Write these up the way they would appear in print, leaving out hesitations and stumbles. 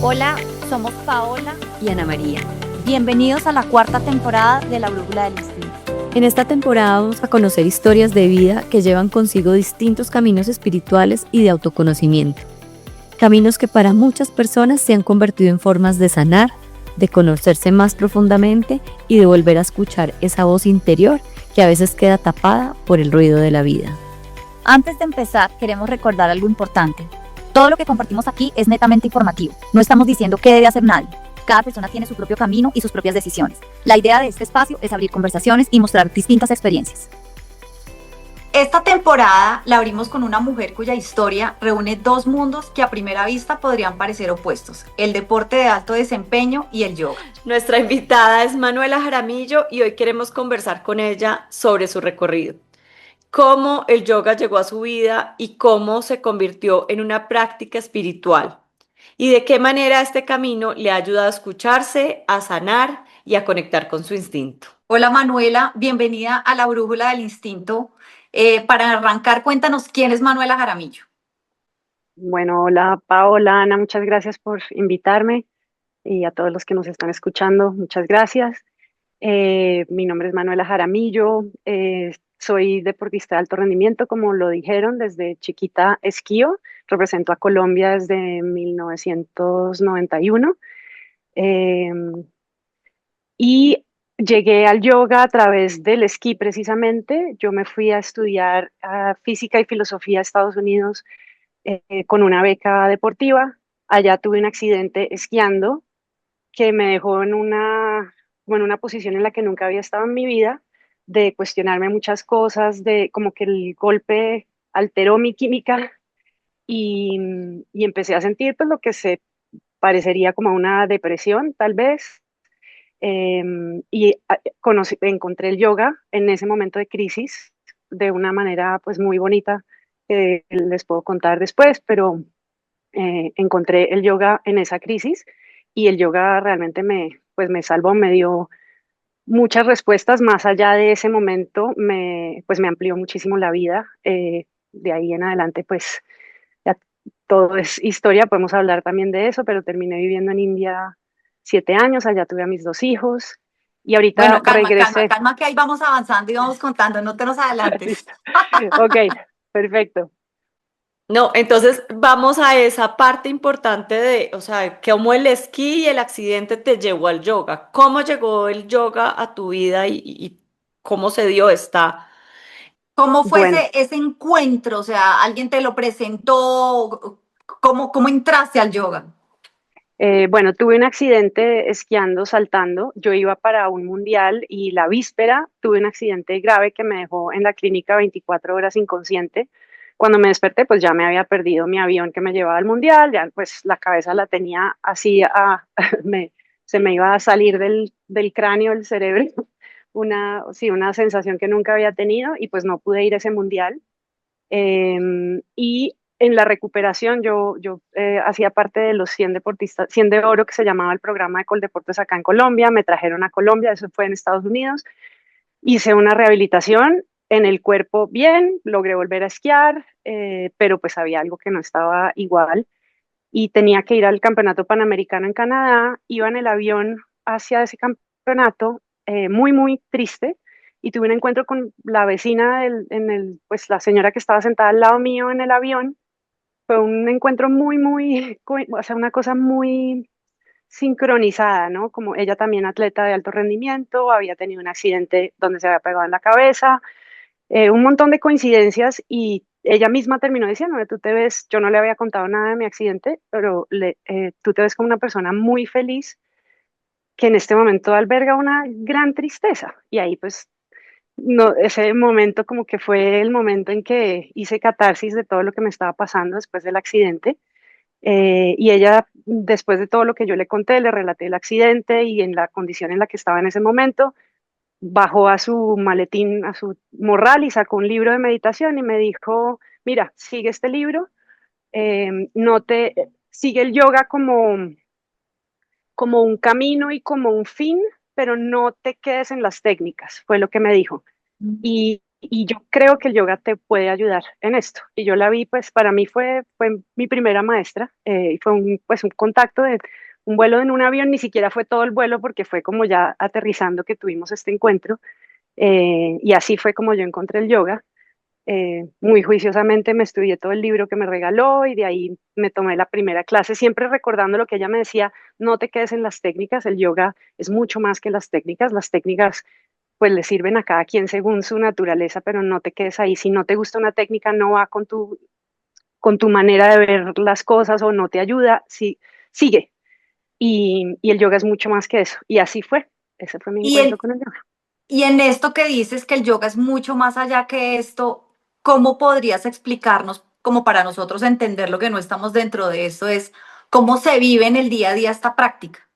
Hola, somos Paola. Y Ana María. Bienvenidos a la cuarta temporada de La Brújula del Instinto. En esta temporada vamos a conocer historias de vida que llevan consigo distintos caminos espirituales y de autoconocimiento. Caminos que para muchas personas se han convertido en formas de sanar, de conocerse más profundamente y de volver a escuchar esa voz interior que a veces queda tapada por el ruido de la vida. Antes de empezar, queremos recordar algo importante. Todo lo que compartimos aquí es netamente informativo. No estamos diciendo qué debe hacer nadie. Cada persona tiene su propio camino y sus propias decisiones. La idea de este espacio es abrir conversaciones y mostrar distintas experiencias. Esta temporada la abrimos con una mujer cuya historia reúne dos mundos que a primera vista podrían parecer opuestos: el deporte de alto desempeño y el yoga. Nuestra invitada es Manuela Jaramillo y hoy queremos conversar con ella sobre su recorrido. Cómo el yoga llegó a su vida y cómo se convirtió en una práctica espiritual. Y de qué manera este camino le ha ayudado a escucharse, a sanar y a conectar con su instinto. Hola Manuela, bienvenida a la Brújula del Instinto. Para arrancar, cuéntanos quién es Manuela Jaramillo. Bueno, hola Paola, Ana, muchas gracias por invitarme y a todos los que nos están escuchando, muchas gracias. Mi nombre es Manuela Jaramillo, soy deportista de alto rendimiento, como lo dijeron, desde chiquita esquío, represento a Colombia desde 1991 eh, y llegué al yoga a través del esquí precisamente. Yo me fui a estudiar física y filosofía a Estados Unidos con una beca deportiva. Allá tuve un accidente esquiando que me dejó en una posición en la que nunca había estado en mi vida, de cuestionarme muchas cosas, de como que el golpe alteró mi química y, y empecé a sentir pues lo que se parecería como una depresión, tal vez. Encontré el yoga en ese momento de crisis de una manera pues muy bonita que les puedo contar después, pero encontré el yoga en esa crisis y el yoga realmente pues me salvó, me dio muchas respuestas más allá de ese momento, pues me amplió muchísimo la vida. De ahí en adelante, pues ya todo es historia, podemos hablar también de eso, pero terminé viviendo en India 7 años, allá tuve a mis dos hijos y ahorita Bueno, calma, calma, regresé. calma, que ahí vamos avanzando y vamos contando, no te nos adelantes. Listo. Ok, perfecto. No, entonces vamos a esa parte importante de, o sea, cómo el esquí y el accidente te llevó al yoga. ¿Cómo llegó el yoga a tu vida y cómo se dio esta? ¿Cómo fue Bueno, ese encuentro? O sea, ¿alguien te lo presentó? ¿Cómo entraste al yoga? bueno, tuve un accidente esquiando, saltando. Yo iba para un mundial y la víspera tuve un accidente grave que me dejó en la clínica 24 horas inconsciente. Cuando me desperté, pues ya me había perdido mi avión que me llevaba al mundial, ya pues la cabeza la tenía así, me- se me iba a salir del cráneo, el cerebro, sí, una sensación que nunca había tenido y pues no pude ir a ese mundial. Y en la recuperación yo hacía parte de los 100 deportistas, 100 de oro que se llamaba el programa de Coldeportes acá en Colombia, me trajeron a Colombia, eso fue en Estados Unidos, hice una rehabilitación en el cuerpo bien, logré volver a esquiar, pero pues había algo que no estaba igual y tenía que ir al Campeonato Panamericano en Canadá, iba en el avión hacia ese campeonato, muy, muy triste, y tuve un encuentro con la vecina pues la señora que estaba sentada al lado mío en el avión. Fue un encuentro muy, muy, o sea, una cosa muy sincronizada, ¿no? Como ella también atleta de alto rendimiento, había tenido un accidente donde se había pegado en la cabeza, un montón de coincidencias y ella misma terminó diciéndome, tú te ves, yo no le había contado nada de mi accidente, pero tú te ves como una persona muy feliz que en este momento alberga una gran tristeza. Y ahí pues no, ese momento como que fue el momento en que hice catarsis de todo lo que me estaba pasando después del accidente. Y ella, después de todo lo que yo le conté, le relaté el accidente y en la condición en la que estaba en ese momento, bajó a su maletín, a su morral y sacó un libro de meditación y me dijo, mira, sigue este libro, no te, sigue el yoga como un camino y como un fin, pero no te quedes en las técnicas, fue lo que me dijo. Y y yo creo que el yoga te puede ayudar en esto. Y yo la vi, pues para mí fue mi primera maestra, y fue pues un contacto de un vuelo en un avión, ni siquiera fue todo el vuelo porque fue como ya aterrizando que tuvimos este encuentro, y así fue como yo encontré el yoga. Muy juiciosamente me estudié todo el libro que me regaló y de ahí me tomé la primera clase, siempre recordando lo que ella me decía: no te quedes en las técnicas, el yoga es mucho más que las técnicas pues le sirven a cada quien según su naturaleza, pero no te quedes ahí. Si no te gusta una técnica, no va con tu manera de ver las cosas o no te ayuda, sí, sigue. Y el yoga es mucho más que eso. Y así fue. Ese fue mi Y encuentro en, con el yoga. y en esto que dices que el yoga es mucho más allá que esto, ¿cómo podrías explicarnos, como para nosotros entender lo que no estamos dentro de esto, es cómo se vive en el día a día esta práctica?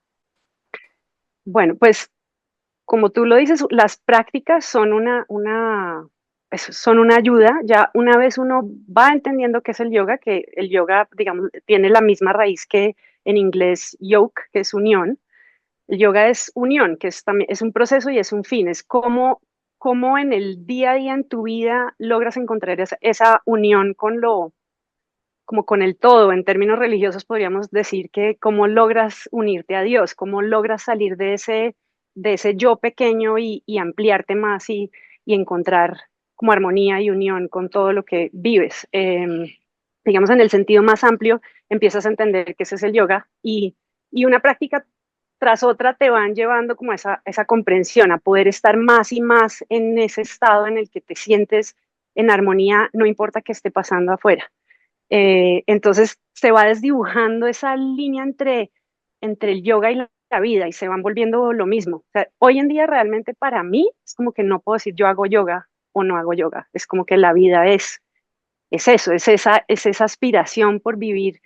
Bueno, pues como tú lo dices, las prácticas son son una ayuda. Ya una vez uno va entendiendo qué es el yoga, que el yoga, digamos, tiene la misma raíz que en inglés yoke, que es unión. El yoga es unión, que es también es un proceso y es un fin. Es cómo en el día a día en tu vida logras encontrar esa unión con como con el todo. En términos religiosos podríamos decir que cómo logras unirte a Dios, cómo logras salir de ese yo pequeño y ampliarte más y encontrar como armonía y unión con todo lo que vives. Digamos, en el sentido más amplio, empiezas a entender que ese es el yoga y una práctica tras otra te van llevando como a esa comprensión, a poder estar más y más en ese estado en el que te sientes en armonía, no importa qué esté pasando afuera. Entonces se va desdibujando esa línea entre el yoga y la vida y se van volviendo lo mismo. O sea, hoy en día realmente para mí es como que no puedo decir yo hago yoga o no hago yoga. Es como que la vida es eso, es esa aspiración por vivir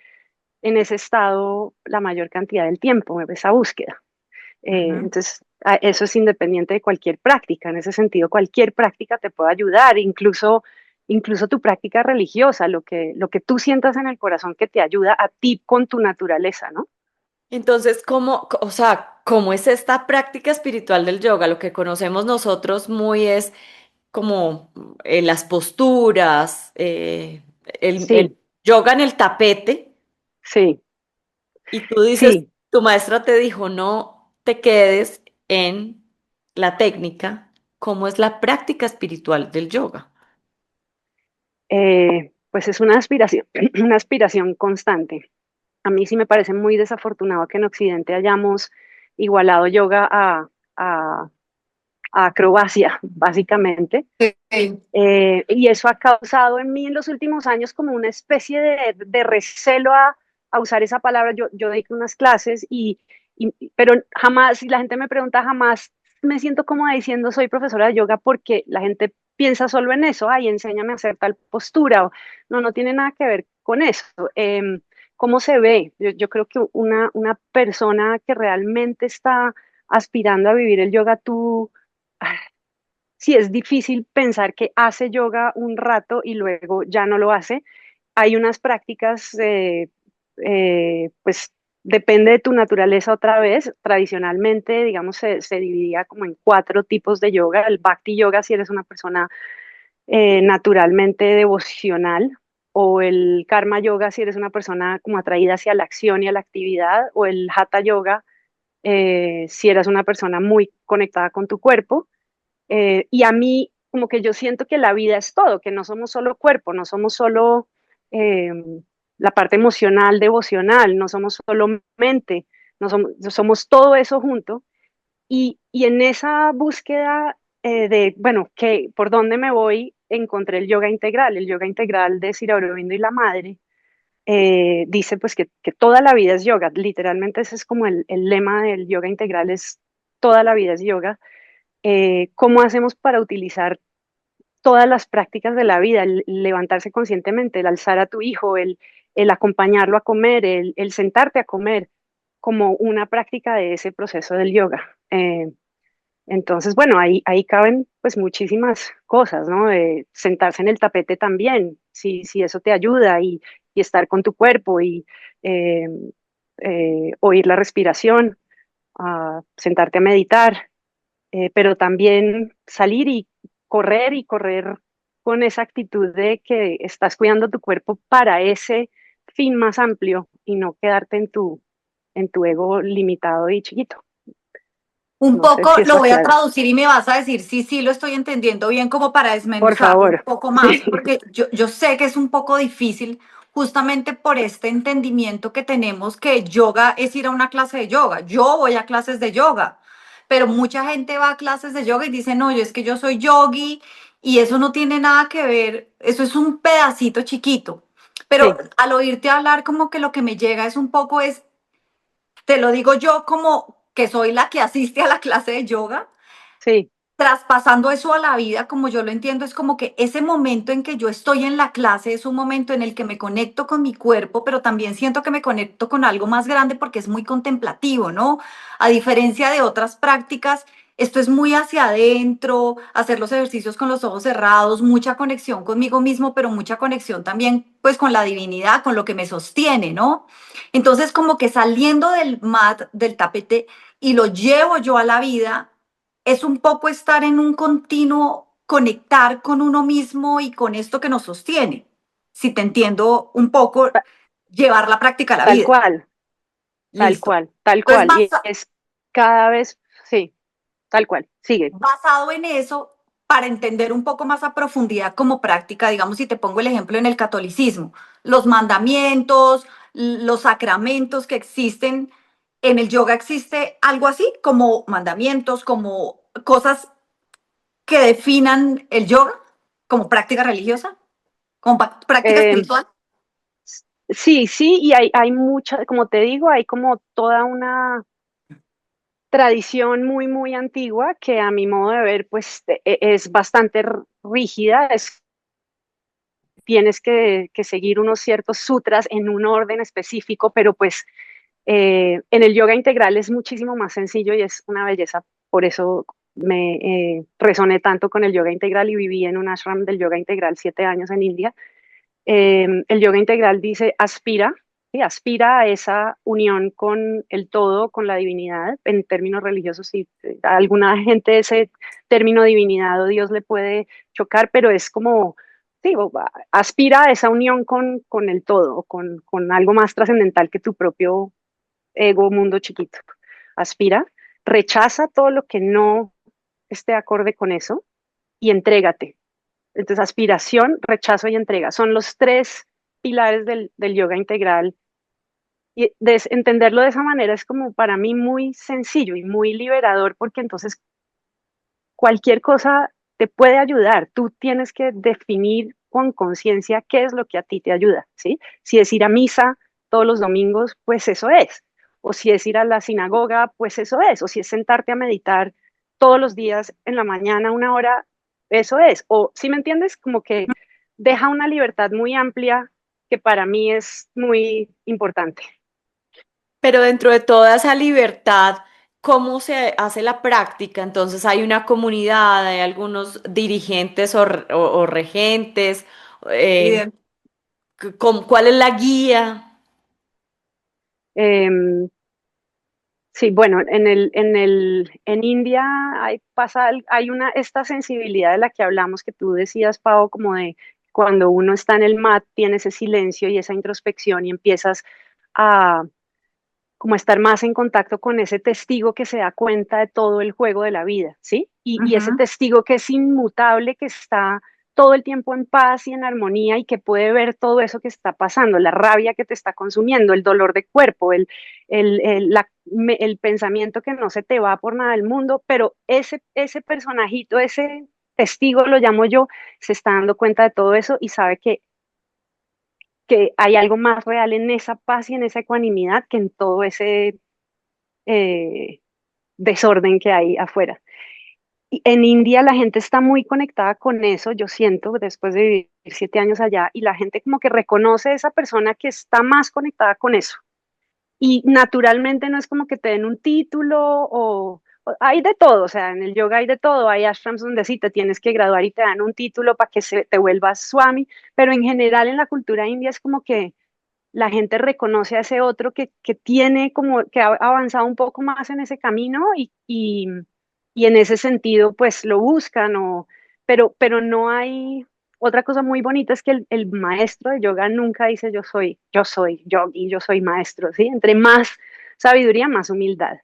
en ese estado la mayor cantidad del tiempo, esa búsqueda. Ujú. Entonces, eso es independiente de cualquier práctica. En ese sentido, cualquier práctica te puede ayudar, incluso tu práctica religiosa, lo que tú sientas en el corazón que te ayuda a ti con tu naturaleza, ¿no? Entonces, o sea, cómo es esta práctica espiritual del yoga? Lo que conocemos nosotros muy es como las posturas, Sí, el yoga en el tapete, sí, y tú dices, sí. tu maestra te dijo, no te quedes en la técnica. ¿Cómo es la práctica espiritual del yoga? Pues es una aspiración, una aspiración constante. A mí sí me parece muy desafortunado que en Occidente hayamos igualado yoga a a acrobacia, básicamente. Sí. Y eso ha causado en mí en los últimos años como una especie de recelo a usar esa palabra. Yo di unas clases pero jamás, si la gente me pregunta, jamás me siento cómoda diciendo soy profesora de yoga porque la gente piensa solo en eso, ay, enséñame a hacer tal postura. No, no tiene nada que ver con eso. ¿Cómo se ve? Yo creo que una persona que realmente está aspirando a vivir el yoga, sí, es difícil pensar que hace yoga un rato y luego ya no lo hace. Hay unas prácticas, pues depende de tu naturaleza otra vez. Tradicionalmente, digamos, se dividía como en cuatro tipos de yoga. El Bhakti Yoga, si eres una persona naturalmente devocional, o el Karma Yoga, si eres una persona como atraída hacia la acción y a la actividad, o el Hatha Yoga, si eres una persona muy conectada con tu cuerpo. Y a mí, como que yo siento que la vida es todo, que no somos solo cuerpo, no somos solo eh, la parte emocional, devocional, no somos solo mente, no somos todo eso junto. Y en esa búsqueda bueno, ¿por dónde me voy? Encontré el yoga integral de Sri Aurobindo y la madre. Dice pues que toda la vida es yoga, literalmente ese es como el lema del yoga integral, es toda la vida es yoga. ¿Cómo hacemos para utilizar todas las prácticas de la vida, el levantarse conscientemente, el alzar a tu hijo, el acompañarlo a comer, el sentarte a comer, como una práctica de ese proceso del yoga? Entonces, bueno, ahí caben pues muchísimas cosas, ¿no? Sentarse en el tapete también, si eso te ayuda y estar con tu cuerpo y eh, oír la respiración, sentarte a meditar, pero también salir correr y correr con esa actitud de que estás cuidando tu cuerpo para ese fin más amplio y no quedarte en tu ego limitado y chiquito. Un No sé poco si lo eso voy a aclara. traducir y me vas a decir si sí lo estoy entendiendo bien, como para Por desmenuzarlo un favor. poco más, Sí, porque yo sé que es un poco difícil justamente por este entendimiento que tenemos que yoga es ir a una clase de yoga. Yo voy a clases de yoga, pero mucha gente va a clases de yoga y dice, no, yo es que yo soy yogi y eso no tiene nada que ver, eso es un pedacito chiquito. Pero sí, al oírte hablar, como que lo que me llega es un poco es, te lo digo yo como que soy la que asiste a la clase de yoga, sí. traspasando eso a la vida, como yo lo entiendo, es como que ese momento en que yo estoy en la clase es un momento en el que me conecto con mi cuerpo, pero también siento que me conecto con algo más grande porque es muy contemplativo, ¿no? A diferencia de otras prácticas, esto es muy hacia adentro, hacer los ejercicios con los ojos cerrados, mucha conexión conmigo mismo, pero mucha conexión también pues con la divinidad, con lo que me sostiene, ¿no? Entonces como que saliendo del mat, del tapete, y lo llevo yo a la vida, es un poco estar en un continuo conectar con uno mismo y con esto que nos sostiene. Si te entiendo un poco, Ta- llevar la práctica a la Tal vida. cual, tal Listo. cual, tal Entonces, cual. Y es cada vez, sí, tal cual. Sigue. basado en eso, para entender un poco más a profundidad como práctica, digamos, si te pongo el ejemplo en el catolicismo, los mandamientos, los sacramentos que existen, en el yoga existe algo así como mandamientos, como cosas que definan el yoga como práctica religiosa, como práctica Eh, espiritual. sí, sí, y hay mucha, como te digo, hay como toda una tradición muy, muy antigua que a mi modo de ver, pues es bastante rígida, tienes que seguir unos ciertos sutras en un orden específico, pero pues en el yoga integral es muchísimo más sencillo y es una belleza. Por eso me resoné tanto con el yoga integral y viví en un ashram del yoga integral 7 años en India. El yoga integral dice aspira, ¿sí? Aspira a esa unión con el todo, con la divinidad. En términos religiosos, sí, a alguna gente ese término divinidad o Dios le puede chocar, pero es como, sí, aspira a esa unión con el todo, con algo más trascendental que tu propio ego, mundo chiquito. Aspira, rechaza todo lo que no esté acorde con eso y entrégate. Entonces, aspiración, rechazo y entrega son los tres pilares del yoga integral. Y entenderlo de esa manera es como para mí muy sencillo y muy liberador porque entonces cualquier cosa te puede ayudar. Tú tienes que definir con conciencia qué es lo que a ti te ayuda, ¿sí? Si es ir a misa todos los domingos, pues eso es. O si es ir a la sinagoga, pues eso es. O si es sentarte a meditar todos los días en la mañana 1 hora, eso es. O si me entiendes, como que deja una libertad muy amplia que para mí es muy importante. Pero dentro de toda esa libertad, ¿cómo se hace la práctica? Entonces hay una comunidad, hay algunos dirigentes o regentes, Y eh, ¿cuál es la guía? Eh, Sí, bueno, en India hay esta sensibilidad de la que hablamos, que tú decías, Pau, como de cuando uno está en el mat, tiene ese silencio y esa introspección y empiezas a como estar más en contacto con ese testigo que se da cuenta de todo el juego de la vida, ¿sí? Y ese Ujú. testigo que es inmutable, que está todo el tiempo en paz y en armonía y que puede ver todo eso que está pasando, la rabia que te está consumiendo, el dolor de cuerpo, el pensamiento que no se te va por nada del mundo, pero ese personajito, ese testigo, lo llamo yo, se está dando cuenta de todo eso y sabe que hay algo más real en esa paz y en esa ecuanimidad que en todo ese eh, desorden que hay afuera. Y en India la gente está muy conectada con eso, yo siento, después de vivir 7 años allá, y la gente como que reconoce a esa persona que está más conectada con eso. Y naturalmente no es como que te den un título hay de todo, o sea, en el yoga hay de todo, hay ashrams donde sí te tienes que graduar y te dan un título para que te vuelvas swami, pero en general en la cultura india es como que la gente reconoce a ese otro que tiene como, que ha avanzado un poco más en ese camino y en ese sentido pues lo buscan pero no hay, otra cosa muy bonita es que el maestro de yoga nunca dice yo soy yogi, yo soy maestro, ¿sí? Entre más sabiduría, más humildad.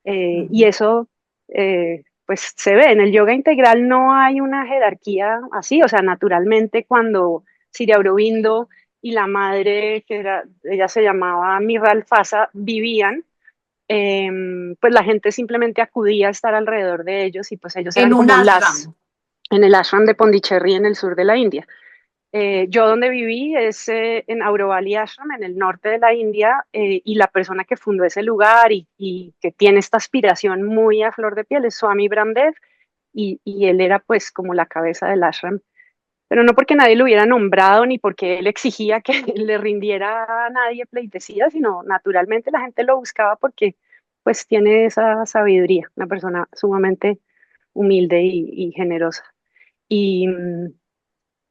Y eso, pues se ve, en el yoga integral no hay una jerarquía así, o sea, naturalmente cuando Sri Aurobindo y la madre, ella se llamaba Miral Fasa, vivían, pues la gente simplemente acudía a estar alrededor de ellos y pues ellos En eran un como ashram. en el ashram de Pondicherry en el sur de la India. Yo donde viví es en Aurovali Ashram, en el norte de la India, y la persona que fundó ese lugar y que tiene esta aspiración muy a flor de piel es Swami Bramdev, y él era pues como la cabeza del ashram, pero no porque nadie lo hubiera nombrado ni porque él exigía que le rindiera a nadie pleitesía, sino naturalmente la gente lo buscaba porque pues tiene esa sabiduría, una persona sumamente humilde y generosa. Y,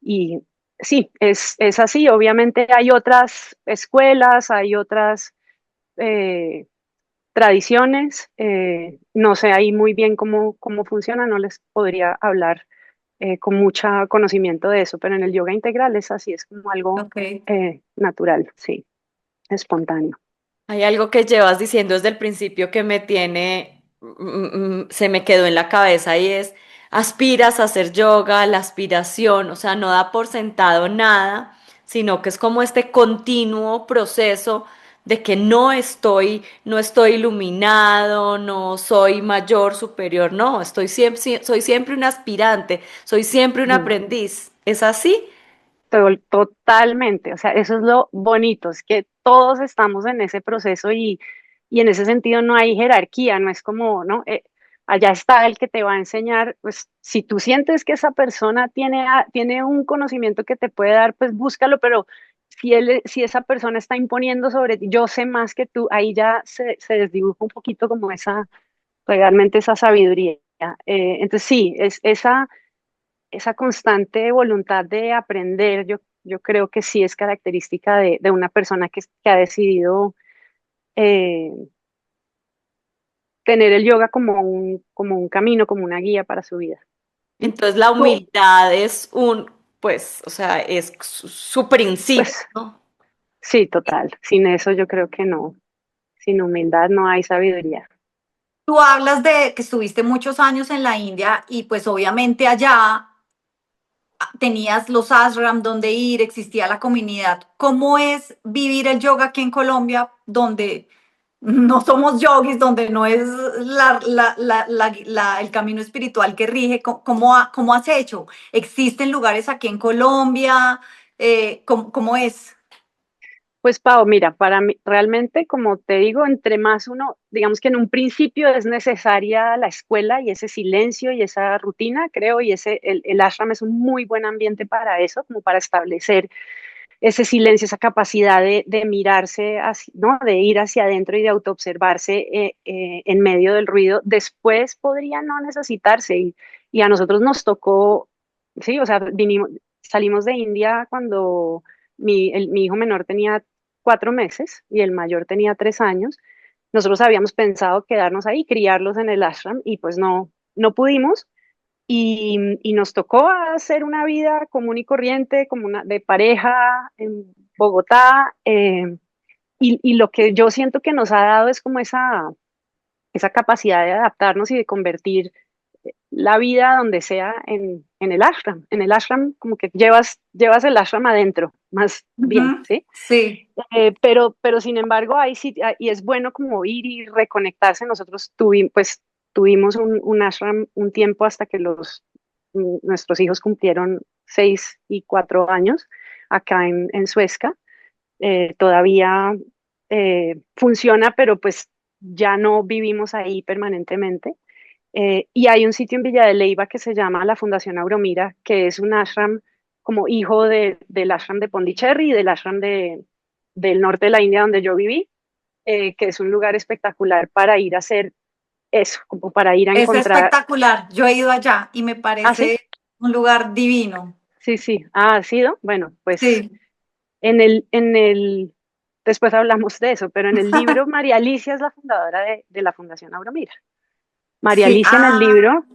y sí, es así. Obviamente hay otras escuelas, hay otras eh, tradiciones. No sé ahí muy bien cómo funciona, no les podría hablar con mucho conocimiento de eso, pero en el yoga integral es así, es como algo Ok. natural, sí, espontáneo. Hay algo que llevas diciendo desde el principio que me tiene, se me quedó en la cabeza y es, aspiras a hacer yoga, la aspiración, o sea, no da por sentado nada, sino que es como este continuo proceso de que no estoy iluminado, no soy mayor, superior, no, soy siempre un aspirante, soy siempre un Ujú. aprendiz. ¿Es así? Totalmente, o sea, eso es lo bonito, es que todos estamos en ese proceso y en ese sentido no hay jerarquía, no es como, ¿no? Allá está el que te va a enseñar, pues si tú sientes que esa persona tiene un conocimiento que te puede dar, pues búscalo, pero si esa persona está imponiendo sobre ti, yo sé más que tú, ahí ya se desdibuja un poquito como realmente esa sabiduría. Entonces sí, esa constante voluntad de aprender, yo creo que sí es característica de una persona que ha decidido eh, tener el yoga como un camino, como una guía para su vida. ¿Mm? Entonces la Tú, humildad es pues, o sea, es su principio, Pues ¿no? sí, total. Sin eso yo creo que no. Sin humildad no hay sabiduría. tú hablas de que estuviste muchos años en la India y pues obviamente allá tenías los ashram donde ir, existía la comunidad. ¿Cómo es vivir el yoga aquí en Colombia, donde no somos yogis, donde no es el camino espiritual que rige? ¿Cómo has hecho? ¿Existen lugares aquí en Colombia? ¿Cómo es? Pues Pau, mira, para mí realmente, como te digo, entre más uno, digamos que en un principio es necesaria la escuela y ese silencio y esa rutina, creo, y el ashram es un muy buen ambiente para eso, como para establecer ese silencio, esa capacidad de mirarse, ¿no? De ir hacia adentro y de autoobservarse en medio del ruido. Después podría no necesitarse y a nosotros nos tocó, sí, o sea, salimos de India cuando mi hijo menor tenía 4 meses y el mayor tenía 3 años. Nosotros habíamos pensado quedarnos ahí, criarlos en el ashram y pues no pudimos y nos tocó hacer una vida común y corriente, como una de pareja en Bogotá. Y lo que yo siento que nos ha dado es como esa capacidad de adaptarnos y de convertir la vida donde sea en el ashram. En el ashram como que llevas el ashram adentro, más bien, Ujú. ¿sí? Sí. Pero sin embargo, ahí sí, y es bueno como ir y reconectarse. Nosotros tuvimos un ashram un tiempo hasta que nuestros hijos cumplieron 6 y 4 años acá en Suezca. Todavía funciona, pero pues ya no vivimos ahí permanentemente. Y hay un sitio en Villa de Leyva que se llama la Fundación Auromira, que es un ashram como hijo del ashram de Pondicherry y del ashram del norte de la India donde yo viví, que es un lugar espectacular para ir a hacer eso, como para ir a Es encontrar. espectacular. Yo he ido allá y me Ah, sí, parece un lugar divino. sí, sí. Ah, ¿ha sido? Bueno, pues Sí. después hablamos de eso, pero en el libro María Alicia es la fundadora de la Fundación Auromira. María Sí. Alicia en el Ah, libro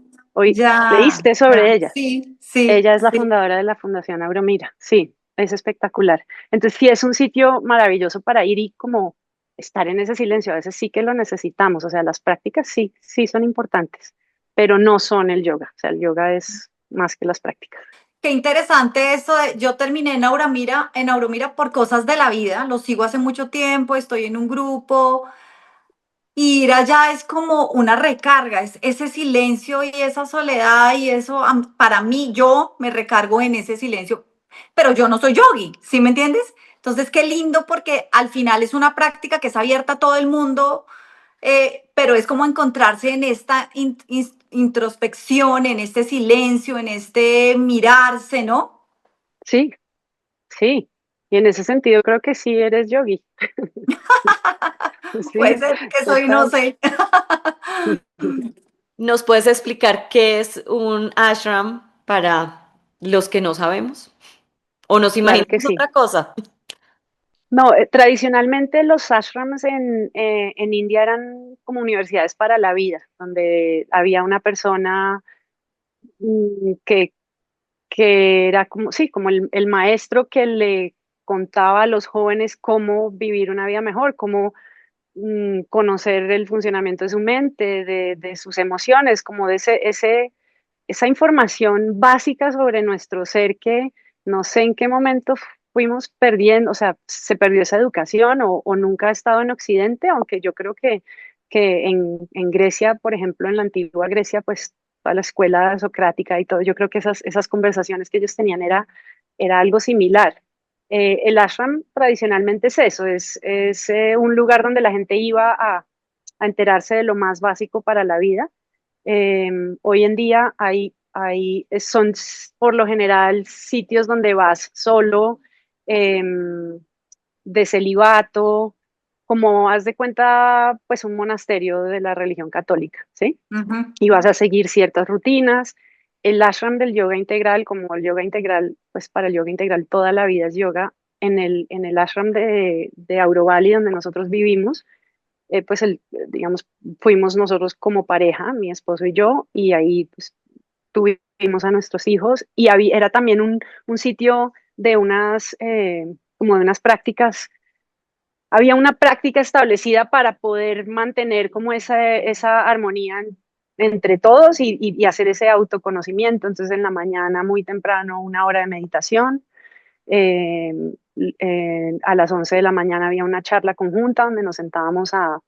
Ya, ¿Leíste sobre ya, ella? sí, sí, Ella es la sí. fundadora de la Fundación Auromira. Sí, es espectacular. Entonces, sí, es un sitio maravilloso para ir y como estar en ese silencio. A veces sí que lo necesitamos. O sea, las prácticas sí, sí son importantes, pero no son el yoga. O sea, el yoga es más que las prácticas. Qué interesante esto de, yo terminé en Auromira por cosas de la vida, lo sigo hace mucho tiempo, estoy en un grupo, y ir allá es como una recarga, es ese silencio y esa soledad y eso, para mí, yo me recargo en ese silencio, pero yo no soy yogi, ¿sí me entiendes? Entonces, qué lindo porque al final es una práctica que es abierta a todo el mundo, pero es como encontrarse en esta introspección, en este silencio, en este mirarse, ¿no? Sí, sí. Y en ese sentido creo que sí eres yogi. Puede Sí, ser que soy, no total. sé. ¿Nos puedes explicar qué es un ashram para los que no sabemos? ¿O nos Claro que imaginamos sí. otra cosa? No, tradicionalmente los ashrams en India eran como universidades para la vida, donde había una persona mm, que, que era como, sí, como el maestro que le contaba a los jóvenes cómo vivir una vida mejor, cómo conocer el funcionamiento de su mente, de sus emociones, como de esa información básica sobre nuestro ser que no sé en qué momento fuimos perdiendo, o sea, se perdió esa educación o nunca ha estado en Occidente, aunque yo creo que en Grecia, por ejemplo, en la antigua Grecia, pues toda la escuela socrática y todo, yo creo que esas conversaciones que ellos tenían era algo similar. El ashram tradicionalmente es eso, es un lugar donde la gente iba a enterarse de lo más básico para la vida. Hoy en día son por lo general sitios donde vas solo, de celibato, como haz de cuenta, pues un monasterio de la religión católica, ¿sí? Ujú. Y vas a seguir ciertas rutinas. El ashram del yoga integral, como el yoga integral, pues para el yoga integral toda la vida es yoga. En el ashram de Aurovali, donde nosotros vivimos, pues digamos, fuimos nosotros como pareja, mi esposo y yo, y ahí pues, tuvimos a nuestros hijos y era también un sitio de como de unas prácticas, había una práctica establecida para poder mantener como esa armonía entre todos y hacer ese autoconocimiento. Entonces en la mañana muy temprano una hora de meditación, eh, a las 11 de la mañana había una charla conjunta donde nos sentábamos a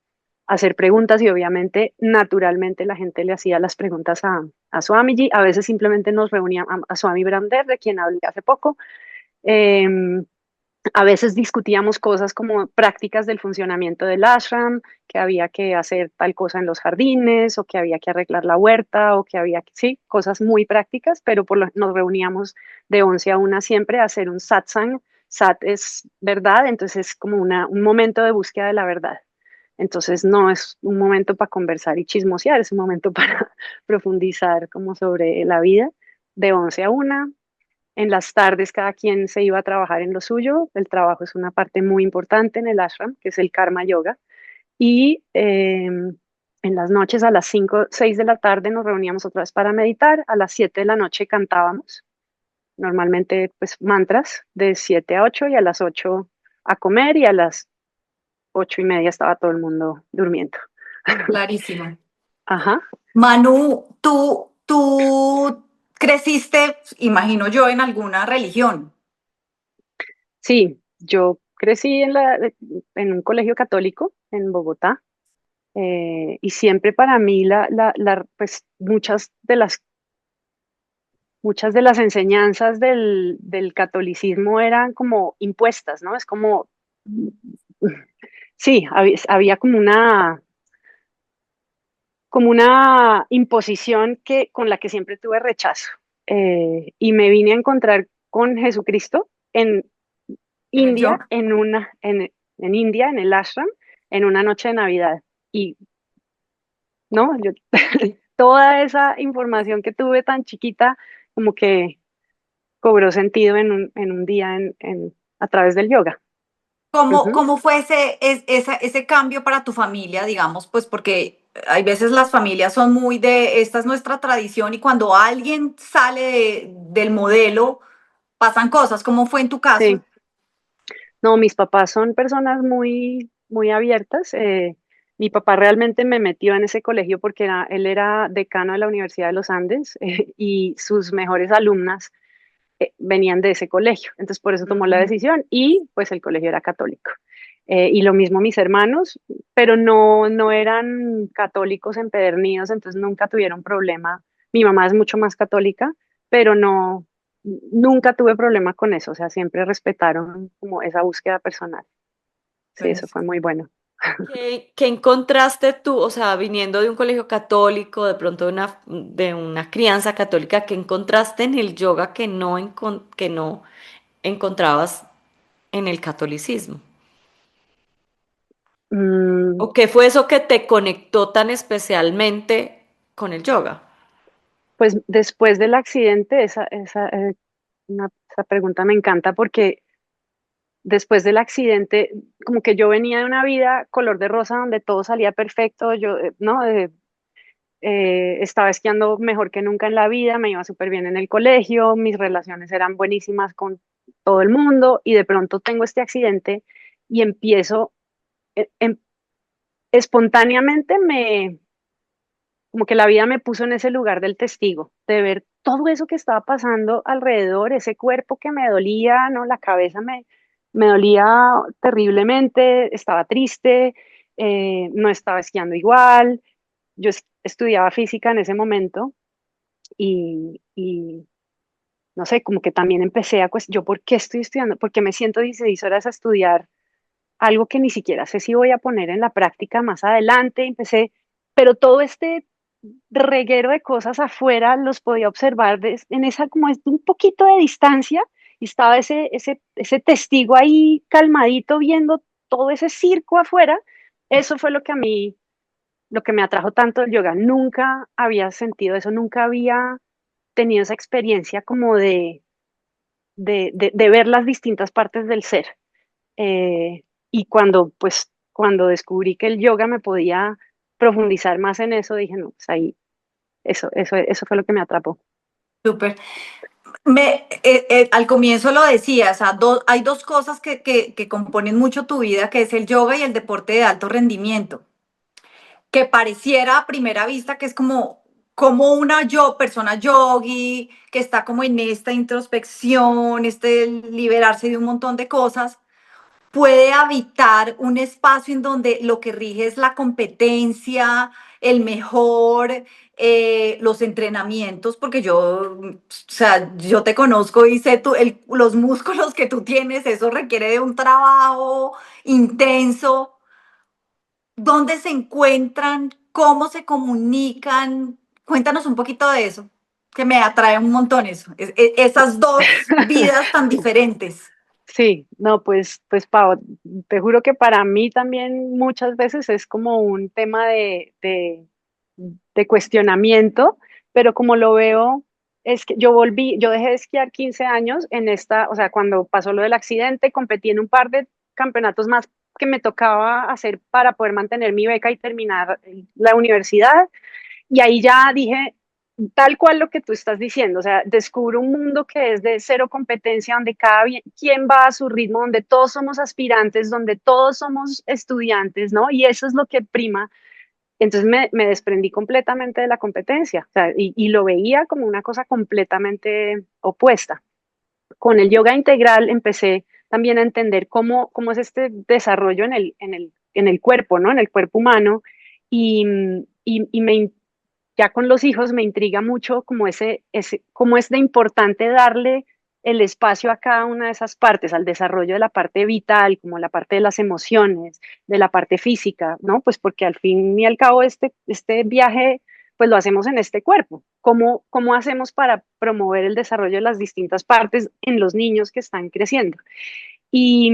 hacer preguntas y obviamente, naturalmente, la gente le hacía las preguntas a Swamiji. A veces simplemente nos reuníamos a Swami Brander, de quien hablé hace poco. Eh, a veces discutíamos cosas como prácticas del funcionamiento del ashram, que había que hacer tal cosa en los jardines, o que había que arreglar la huerta, o que había que, sí, cosas muy prácticas, pero nos reuníamos de 11 a 1 siempre a hacer un satsang. Sat es verdad, entonces es como un momento de búsqueda de la verdad. Entonces no es un momento para conversar y chismosear, es un momento para profundizar como sobre la vida de 11 a 1. En las tardes cada quien se iba a trabajar en lo suyo. El trabajo es una parte muy importante en el ashram, que es el karma yoga. Y en las noches a las 5 6 de la tarde nos reuníamos otra vez para meditar. A las 7 de la noche cantábamos, normalmente pues mantras de 7 a 8 y a las 8 a comer y a las 8:30 estaba todo el mundo durmiendo. Clarísimo. Ajá, Manu, tú creciste, imagino yo, en alguna religión. sí, yo crecí en un colegio católico en Bogotá. Y siempre para mí pues muchas de las enseñanzas del catolicismo eran como impuestas, ¿no? Es como, sí, había como una imposición con la que siempre tuve rechazo. Y me vine a encontrar con Jesucristo en En el India, yoga. en India, en el ashram, en una noche de Navidad. Y no, toda esa información que tuve tan chiquita, como que cobró sentido en un día a través del yoga. ¿Cómo, Ujú. cómo fue ese cambio para tu familia, digamos? Pues porque hay veces las familias son muy de, esta es nuestra tradición y cuando alguien sale del modelo, pasan cosas. ¿Cómo fue en tu caso? Sí. No, mis papás son personas muy, muy abiertas. Mi papá realmente me metió en ese colegio porque él era decano de la Universidad de los Andes y sus mejores alumnas venían de ese colegio. Entonces, por eso tomó la Mm, decisión y pues el colegio era católico. Y lo mismo mis hermanos, pero no eran católicos empedernidos, entonces nunca tuvieron problema. Mi mamá es mucho más católica, pero nunca tuve problema con eso, o sea, siempre respetaron como esa búsqueda personal. Sí, eso pues, fue muy bueno. ¿Qué encontraste tú, o sea, viniendo de un colegio católico, de pronto de una crianza católica, qué encontraste en el yoga que no encontrabas en el catolicismo? Mm, ¿O qué fue eso que te conectó tan especialmente con el yoga? pues después del accidente, esa pregunta me encanta porque después del accidente, como que yo venía de una vida color de rosa donde todo salía perfecto, yo, ¿no? Estaba esquiando mejor que nunca en la vida, me iba súper bien en el colegio, mis relaciones eran buenísimas con todo el mundo y de pronto tengo este accidente y empiezo, eh, em- espontáneamente como que la vida me puso en ese lugar del testigo, de ver todo eso que estaba pasando alrededor, ese cuerpo que me dolía, ¿no? La cabeza me dolía terriblemente, estaba triste, no estaba esquiando igual. Yo estudiaba física en ese momento y no sé, como que también empecé a yo, ¿por qué estoy estudiando? ¿Por qué me siento 16 horas a estudiar algo que ni siquiera sé si voy a poner en la práctica más adelante? Empecé, pero todo este reguero de cosas afuera los podía observar en esa como es un poquito de distancia y estaba ese testigo ahí calmadito viendo todo ese circo afuera. Eso fue lo que a mí, lo que me atrajo tanto del yoga. Nunca había sentido eso, nunca había tenido esa experiencia como de ver las distintas partes del ser. Y cuando descubrí que el yoga me podía profundizar más en eso, dije, no, pues ahí, eso fue lo que me atrapó. súper. Al comienzo lo decía, o sea, hay dos cosas que componen mucho tu vida, que es el yoga y el deporte de alto rendimiento, que pareciera a primera vista que es como una persona yogi, que está como en esta introspección, este liberarse de un montón de cosas, puede habitar un espacio en donde lo que rige es la competencia, el mejor, los entrenamientos, porque o sea, yo te conozco y sé los músculos que tú tienes, eso requiere de un trabajo intenso. ¿Dónde se encuentran? ¿Cómo se comunican? Cuéntanos un poquito de eso, que me atrae un montón eso, esas dos vidas tan diferentes. Sí, no, pues Pau, te juro que para mí también muchas veces es como un tema de cuestionamiento, pero como lo veo, es que yo dejé de esquiar 15 años o sea, cuando pasó lo del accidente, competí en un par de campeonatos más que me tocaba hacer para poder mantener mi beca y terminar la universidad. Y ahí ya dije, tal cual lo que tú estás diciendo, o sea, descubro un mundo que es de cero competencia, donde quien va a su ritmo, donde todos somos aspirantes, donde todos somos estudiantes, ¿no? Y eso es lo que prima. Entonces me desprendí completamente de la competencia, o sea, y lo veía como una cosa completamente opuesta. Con el yoga integral empecé también a entender cómo es este desarrollo en el cuerpo, ¿no? En el cuerpo humano. Y, ya con los hijos me intriga mucho cómo es de importante darle el espacio a cada una de esas partes, al desarrollo de la parte vital, como la parte de las emociones, de la parte física, ¿no? Pues porque al fin y al cabo este viaje, pues lo hacemos en este cuerpo. ¿Cómo hacemos para promover el desarrollo de las distintas partes en los niños que están creciendo? Y,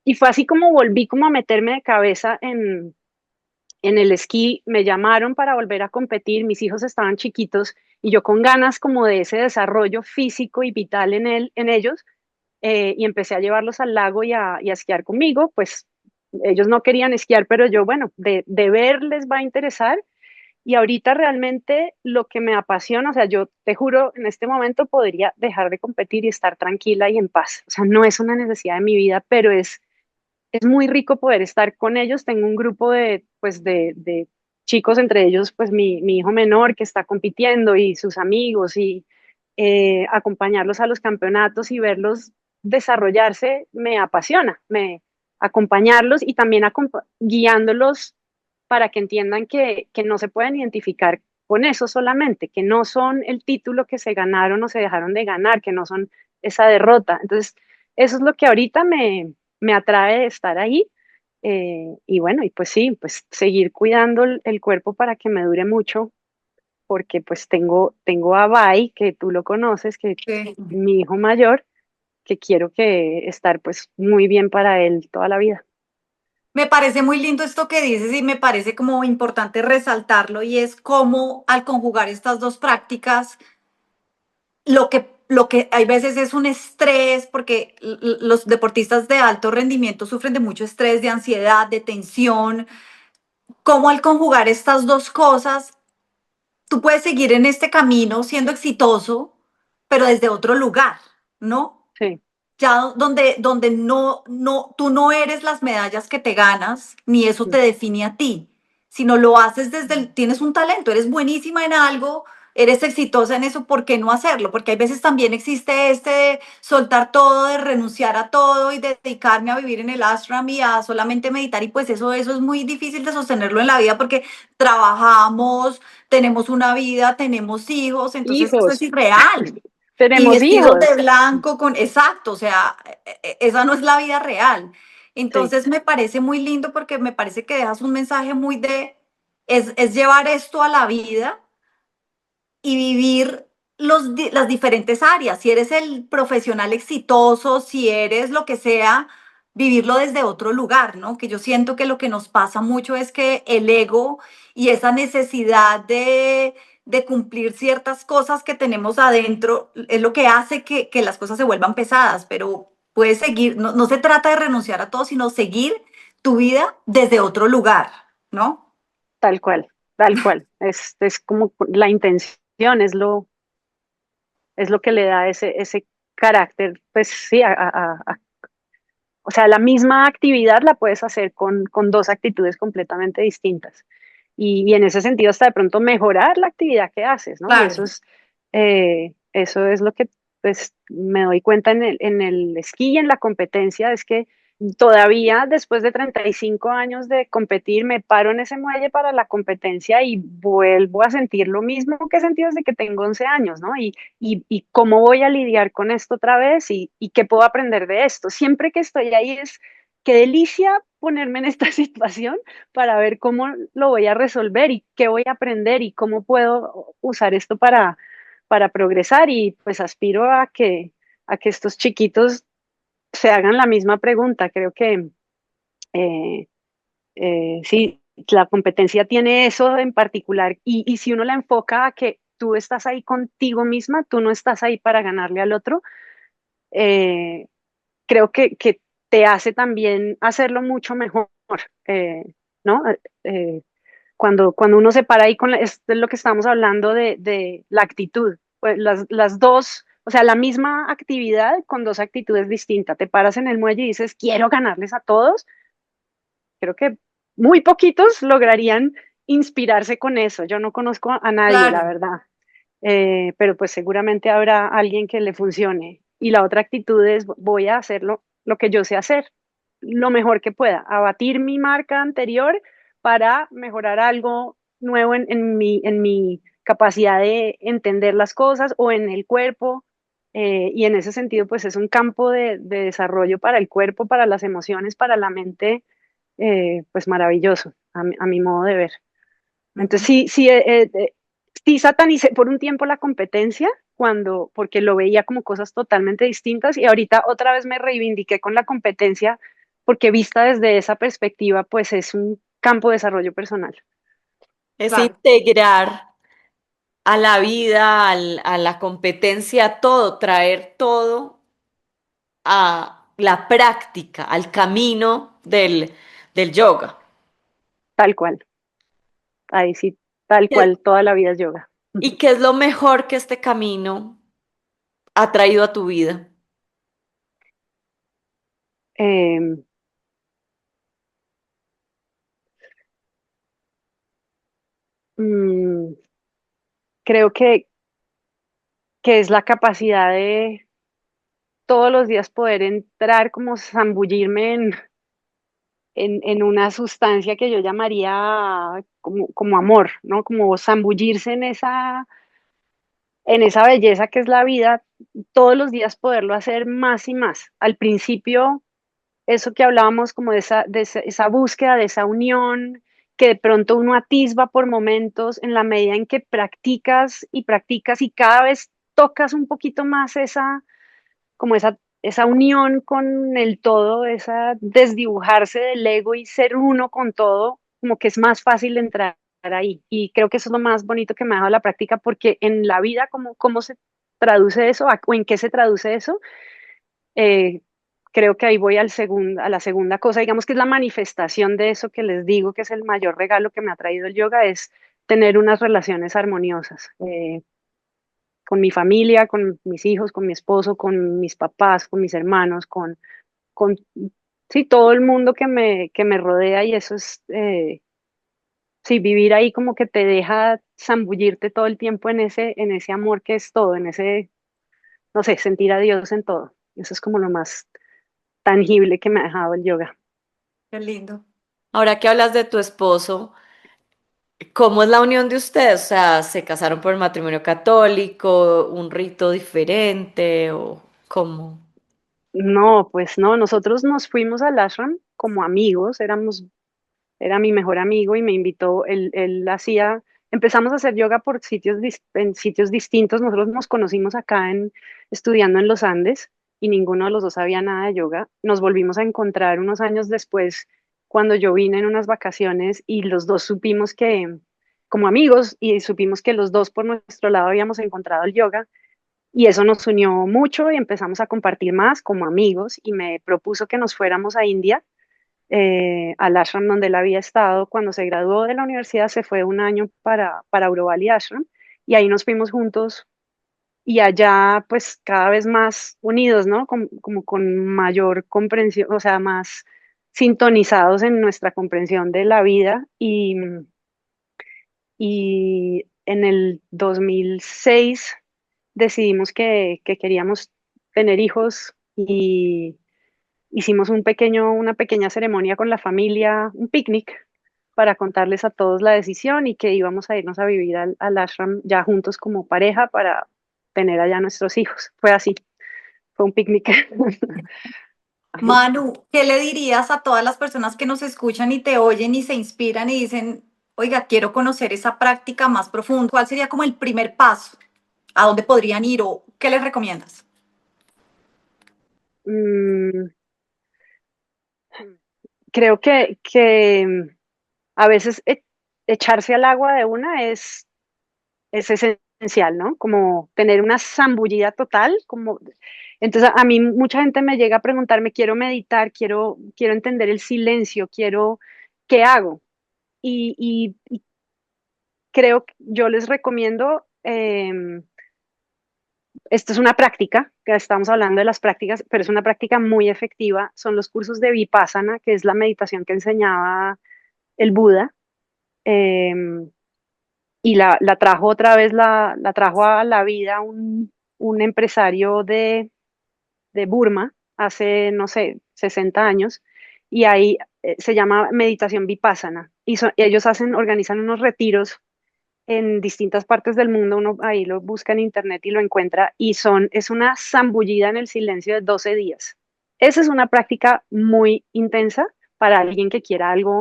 y fue así como volví como a meterme de cabeza en el esquí. Me llamaron para volver a competir, mis hijos estaban chiquitos y yo con ganas como de ese desarrollo físico y vital en ellos, y empecé a llevarlos al lago y a esquiar conmigo, pues ellos no querían esquiar, pero yo, bueno, de ver les va a interesar. Y ahorita realmente lo que me apasiona, o sea, yo te juro, en este momento podría dejar de competir y estar tranquila y en paz. O sea, no es una necesidad de mi vida, pero es muy rico poder estar con ellos. Tengo un grupo de, pues, de chicos, entre ellos, pues, mi hijo menor que está compitiendo y sus amigos y acompañarlos a los campeonatos y verlos desarrollarse me apasiona, acompañarlos y también guiándolos para que entiendan que no se pueden identificar con eso solamente, que no son el título que se ganaron o se dejaron de ganar, que no son esa derrota. Entonces, eso es lo que ahorita me atrae de estar ahí. Y bueno, y pues sí, pues seguir cuidando el cuerpo para que me dure mucho, porque pues tengo a Bai, que tú lo conoces, que Sí. mi hijo mayor, que quiero que estar pues muy bien para él toda la vida. Me parece muy lindo esto que dices y me parece como importante resaltarlo y es cómo al conjugar estas dos prácticas, lo que hay veces es un estrés, porque los deportistas de alto rendimiento sufren de mucho estrés, de ansiedad, de tensión, cómo al conjugar estas dos cosas, tú puedes seguir en este camino siendo exitoso, pero desde otro lugar, ¿no? Sí, Ya donde tú no eres las medallas que te ganas, ni eso te mm, define a ti, sino lo haces desde tienes un talento, eres buenísima en algo, eres exitosa en eso, ¿por qué no hacerlo? Porque hay veces también existe este de soltar todo, de renunciar a todo y dedicarme a vivir en el ashram y a solamente meditar, y pues eso es muy difícil de sostenerlo en la vida porque trabajamos, tenemos una vida, tenemos hijos, entonces eso es hijos, irreal y tenemos vestidos de hijos. blanco con, exacto, o sea, esa no es la vida real. Sí, Entonces me parece muy lindo porque me parece que dejas un mensaje muy es llevar esto a la vida y vivir las diferentes áreas. Si eres el profesional exitoso, si eres lo que sea, vivirlo desde otro lugar, ¿no? Que yo siento que lo que nos pasa mucho es que el ego y esa necesidad de cumplir ciertas cosas que tenemos adentro es lo que hace que las cosas se vuelvan pesadas, pero puedes seguir, no se trata de renunciar a todo, sino seguir tu vida desde otro lugar, ¿no? tal cual, tal cual. Es como la intención, es lo que le da ese carácter, pues sí, o sea, la misma actividad la puedes hacer con dos actitudes completamente distintas. Y en ese sentido, hasta de pronto mejorar la actividad que haces, ¿no? Y Claro. eso es lo que pues, me doy cuenta en el esquí y en la competencia, es que todavía después de 35 años de competir, me paro en ese muelle para la competencia y vuelvo a sentir lo mismo que he sentido desde que tengo 11 años, ¿no? Y cómo voy a lidiar con esto otra vez y qué puedo aprender de esto. Siempre que estoy ahí es, qué delicia ponerme en esta situación para ver cómo lo voy a resolver y qué voy a aprender y cómo puedo usar esto para progresar y pues aspiro a que estos chiquitos se hagan la misma pregunta. Creo que eh, sí, la competencia tiene eso en particular y si uno la enfoca a que tú estás ahí contigo misma, tú no estás ahí para ganarle al otro, eh, creo que te hace también hacerlo mucho mejor, ¿no? Cuando uno se para ahí es de lo que estamos hablando de la actitud, pues las dos, o sea, la misma actividad con dos actitudes distintas. Te paras en el muelle y dices, quiero ganarles a todos. Creo que muy poquitos lograrían inspirarse con eso. Yo no conozco a nadie, la Claro. verdad. Pero pues seguramente habrá alguien que le funcione. Y la otra actitud es, voy a hacer lo que yo sé hacer, lo mejor que pueda, abatir mi marca anterior para mejorar algo nuevo en mi capacidad de entender las cosas o en el cuerpo. Y en ese sentido, pues es un campo de desarrollo para el cuerpo, para las emociones, para la mente, pues maravilloso, a mi modo de ver. Entonces sí satanicé por un tiempo la competencia porque lo veía como cosas totalmente distintas y ahorita otra vez me reivindiqué con la competencia porque vista desde esa perspectiva, pues es un campo de desarrollo personal. Es Claro. integrar a la vida, a la competencia, todo, traer todo a la práctica, al camino del yoga. Tal cual. Ahí sí, tal ¿Qué- cual, toda la vida es yoga. ¿Y qué es lo mejor que este camino ha traído a tu vida? Em, mm, Creo que es la capacidad de todos los días poder entrar, como zambullirme en una sustancia que yo llamaría como amor, ¿no? Como zambullirse en esa belleza que es la vida, todos los días poderlo hacer más y más. Al principio, eso que hablábamos como esa búsqueda, de esa unión, que de pronto uno atisba por momentos en la medida en que practicas y cada vez tocas un poquito más esa unión con el todo, esa desdibujarse del ego y ser uno con todo, como que es más fácil entrar ahí. Y creo que eso es lo más bonito que me ha dado la práctica, porque en la vida, ¿cómo se traduce eso? ¿O en qué se traduce eso? Eh, Creo que ahí voy a la segunda cosa, digamos que es la manifestación de eso que les digo, que es el mayor regalo que me ha traído el yoga, es tener unas relaciones armoniosas. Con mi familia, con mis hijos, con mi esposo, con mis papás, con mis hermanos, con sí, todo el mundo que me rodea, y eso es, sí, vivir ahí como que te deja zambullirte todo el tiempo en ese amor que es todo, en ese, no sé, sentir a Dios en todo. Eso es como lo más tangible que me ha dejado el yoga. Qué lindo. Ahora que hablas de tu esposo, ¿cómo es la unión de ustedes? O sea, ¿se casaron por matrimonio católico, un rito diferente o cómo? No, pues no, nosotros nos fuimos al ashram como amigos, era mi mejor amigo y me invitó, empezamos a hacer yoga en sitios distintos. Nosotros nos conocimos acá estudiando en los Andes, y ninguno de los dos sabía nada de yoga. Nos volvimos a encontrar unos años después, cuando yo vine en unas vacaciones, y los dos supimos como amigos, y supimos que los dos por nuestro lado habíamos encontrado el yoga. Y eso nos unió mucho y empezamos a compartir más como amigos, y me propuso que nos fuéramos a India, al ashram donde él había estado. Cuando se graduó de la universidad, se fue un año para Aurovali Ashram, y ahí nos fuimos juntos, y allá pues cada vez más unidos, ¿no? Como con mayor comprensión, o sea, más sintonizados en nuestra comprensión de la vida. Y en el 2006 decidimos que queríamos tener hijos, y hicimos una pequeña ceremonia con la familia, un picnic, para contarles a todos la decisión, y que íbamos a irnos a vivir al ashram ya juntos como pareja para tener allá nuestros hijos. Fue así, fue un picnic. Manu, ¿qué le dirías a todas las personas que nos escuchan y te oyen y se inspiran y dicen, oiga, quiero conocer esa práctica más profunda? ¿Cuál sería como el primer paso? ¿A dónde podrían ir o qué les recomiendas? Mm, Creo que a veces echarse al agua de una es esencial, ¿no? Como tener una zambullida total, entonces a mí mucha gente me llega a preguntarme, quiero meditar, quiero entender el silencio, ¿qué hago? Y creo que yo les recomiendo, esto es una práctica, que estamos hablando de las prácticas, pero es una práctica muy efectiva, son los cursos de Vipassana, que es la meditación que enseñaba el Buda. em, y la trajo otra vez, la trajo a la vida un empresario de Burma hace, no sé, 60 años, y ahí se llama meditación vipassana, y ellos organizan unos retiros en distintas partes del mundo. Uno ahí lo busca en internet y lo encuentra, y es una zambullida en el silencio de 12 días. Esa es una práctica muy intensa para alguien que quiera algo.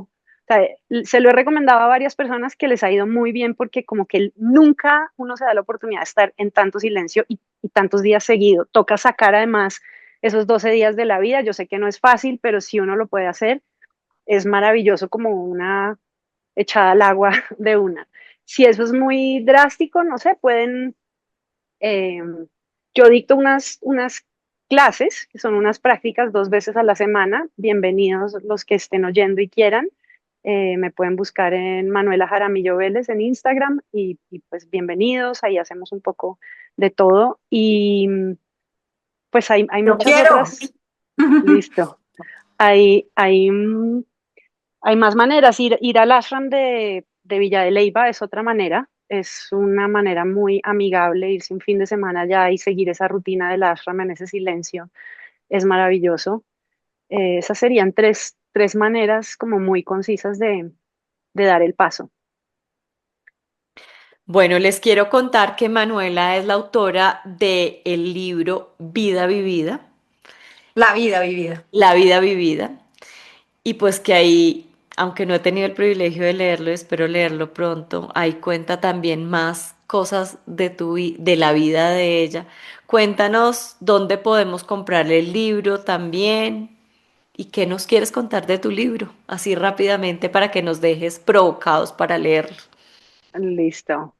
O sea, se lo he recomendado a varias personas que les ha ido muy bien, porque como que nunca uno se da la oportunidad de estar en tanto silencio y tantos días seguidos. Toca sacar además esos 12 días de la vida. Yo sé que no es fácil, pero si uno lo puede hacer, es maravilloso, como una echada al agua de una. Si eso es muy drástico, no sé, eh, yo dicto unas clases, que son unas prácticas 2 veces a la semana. Bienvenidos los que estén oyendo y quieran. Me pueden buscar en Manuela Jaramillo Vélez en Instagram y pues bienvenidos, ahí hacemos un poco de todo y pues hay Yo muchas quiero. otras, listo, hay más maneras, ir al ashram de Villa de Leyva es otra manera, es una manera muy amigable, irse un fin de semana allá y seguir esa rutina del ashram en ese silencio, es maravilloso. Esas serían tres maneras como muy concisas de dar el paso. Bueno, les quiero contar que Manuela es la autora del libro Vida Vivida, La vida vivida. La vida vivida, y pues que ahí, aunque no he tenido el privilegio de leerlo, espero leerlo pronto, ahí cuenta también más cosas de de la vida de ella. Cuéntanos dónde podemos comprar el libro también y qué nos quieres contar de tu libro, así rápidamente para que nos dejes provocados para leerlo. Listo.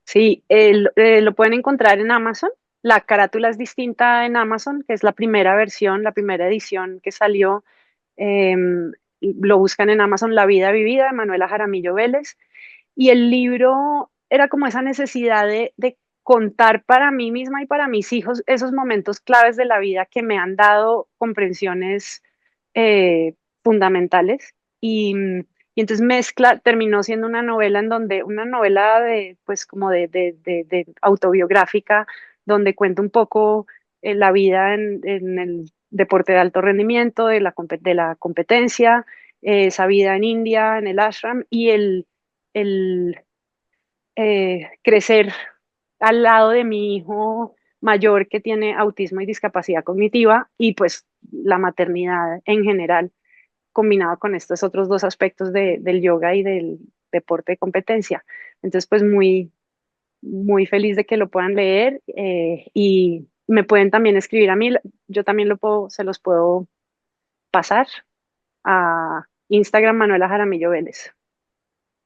Sí, lo pueden encontrar en Amazon. La carátula es distinta en Amazon, que es la primera versión, la primera edición que salió. Lo buscan en Amazon, La vida vivida, de Manuela Jaramillo Vélez. Y el libro era como esa necesidad de contar para mí misma y para mis hijos esos momentos claves de la vida que me han dado comprensiones eh, fundamentales. Y entonces terminó siendo una novela una novela pues como de autobiográfica, donde cuenta un poco la vida en el deporte de alto rendimiento, de la competencia, esa vida en India, en el ashram y el crecer al lado de mi hijo mayor que tiene autismo y discapacidad cognitiva y pues la maternidad en general, combinado con estos otros dos aspectos del yoga y del deporte de competencia. Entonces, pues muy feliz de que lo puedan leer y me pueden también escribir a mí, yo también se los puedo pasar a Instagram Manuela Jaramillo Vélez.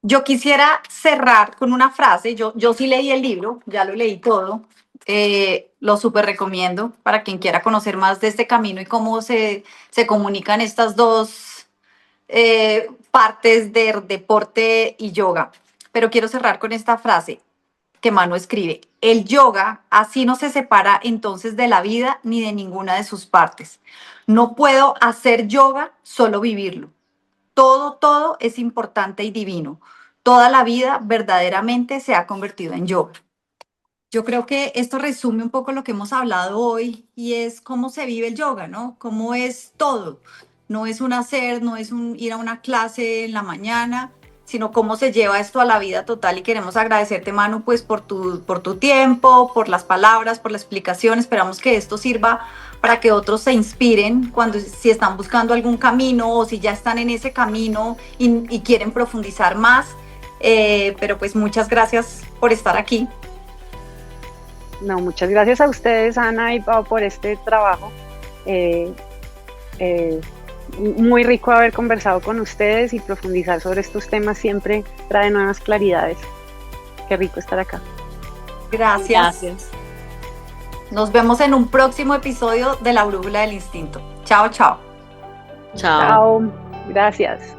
Yo quisiera cerrar con una frase. Yo sí leí el libro, ya lo leí todo. Lo súper recomiendo para quien quiera conocer más de este camino y cómo se comunican estas dos partes de deporte y yoga. Pero quiero cerrar con esta frase que Manu escribe. El yoga así no se separa entonces de la vida ni de ninguna de sus partes. No puedo hacer yoga, solo vivirlo. Todo es importante y divino. Toda la vida verdaderamente se ha convertido en yoga. Yo creo que esto resume un poco lo que hemos hablado hoy y es cómo se vive el yoga, ¿no? Cómo es todo. No es un hacer, no es un ir a una clase en la mañana, sino cómo se lleva esto a la vida total. Y queremos agradecerte, Manu, pues por tu tiempo, por las palabras, por la explicación. Esperamos que esto sirva para que otros se inspiren si están buscando algún camino o si ya están en ese camino y quieren profundizar más. Pero pues muchas gracias por estar aquí. No, muchas gracias a ustedes, Ana y Pau, por este trabajo. Muy rico haber conversado con ustedes y profundizar sobre estos temas siempre trae nuevas claridades. Qué rico estar acá. Gracias. Nos vemos en un próximo episodio de La Brújula del Instinto. Chao, chao. Chao. Chao. Gracias.